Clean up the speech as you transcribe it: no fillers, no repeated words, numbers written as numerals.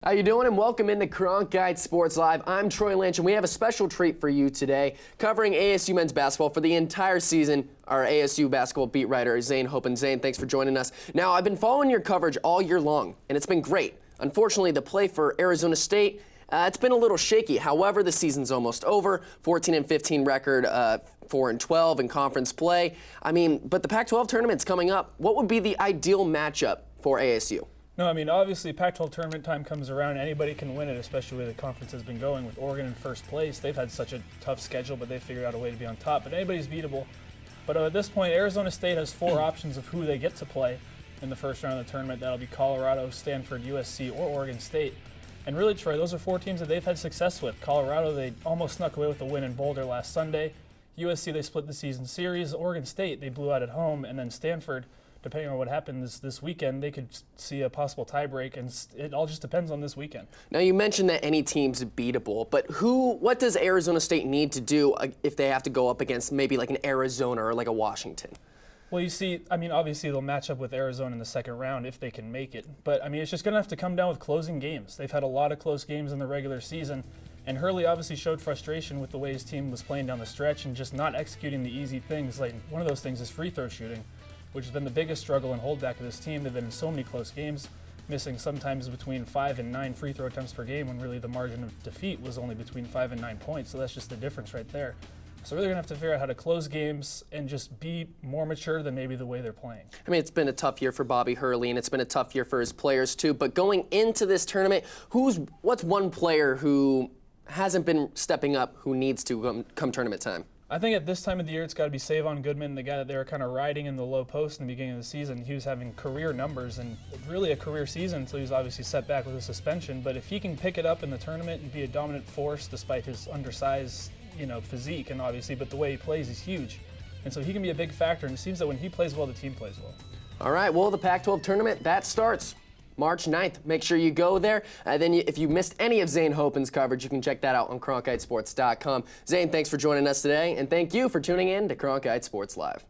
How you doing? And welcome into Cronkite Sports Live. I'm Troy Lynch, and we have a special treat for you today, covering ASU men's basketball for the entire season. Our ASU basketball beat writer, Zane Hopen. Zane, thanks for joining us. Now, I've been following your coverage all year long, and it's been great. Unfortunately, the play for Arizona State, it's been a little shaky. However, the season's almost over. 14-15 record, 4-12 in conference play. But the Pac-12 tournament's coming up. What would be the ideal matchup for ASU? No, obviously Pac-12 tournament time comes around. Anybody can win it, especially the way the conference has been going with Oregon in first place. They've had such a tough schedule, but they figured out a way to be on top. But anybody's beatable. But at this point, Arizona State has four options of who they get to play in the first round of the tournament. That'll be Colorado, Stanford, USC, or Oregon State. And really, Troy, those are four teams that they've had success with. Colorado, they almost snuck away with a win in Boulder last Sunday. USC, they split the season series. Oregon State, they blew out at home. And then Stanford, depending on what happens this weekend, they could see a possible tiebreak, and it all just depends on this weekend. Now, you mentioned that any team's beatable, but what does Arizona State need to do if they have to go up against maybe like an Arizona or like a Washington? Well, you see, obviously they'll match up with Arizona in the second round if they can make it. But, it's just going to have to come down with closing games. They've had a lot of close games in the regular season, and Hurley obviously showed frustration with the way his team was playing down the stretch and just not executing the easy things. Like, one of those things is free throw shooting, which has been the biggest struggle and holdback of this team. They've been in so many close games, missing sometimes between 5 and 9 free throw attempts per game when really the margin of defeat was only between 5 and 9 points. So that's just the difference right there. So really going to have to figure out how to close games and just be more mature than maybe the way they're playing. It's been a tough year for Bobby Hurley, and it's been a tough year for his players too. But going into this tournament, what's one player who hasn't been stepping up who needs to come tournament time? I think at this time of the year, it's got to be Savon Goodman, the guy that they were kind of riding in the low post in the beginning of the season. He was having career numbers and really a career season until he was obviously set back with a suspension. But if he can pick it up in the tournament and be a dominant force despite his undersized, physique, and obviously, but the way he plays, he's huge. And so he can be a big factor, and it seems that when he plays well, the team plays well. All right, well, the Pac-12 tournament, that starts March 9th. Make sure you go there. Then if you missed any of Zane Hopen's coverage, you can check that out on CronkiteSports.com. Zane, thanks for joining us today, and thank you for tuning in to Cronkite Sports Live.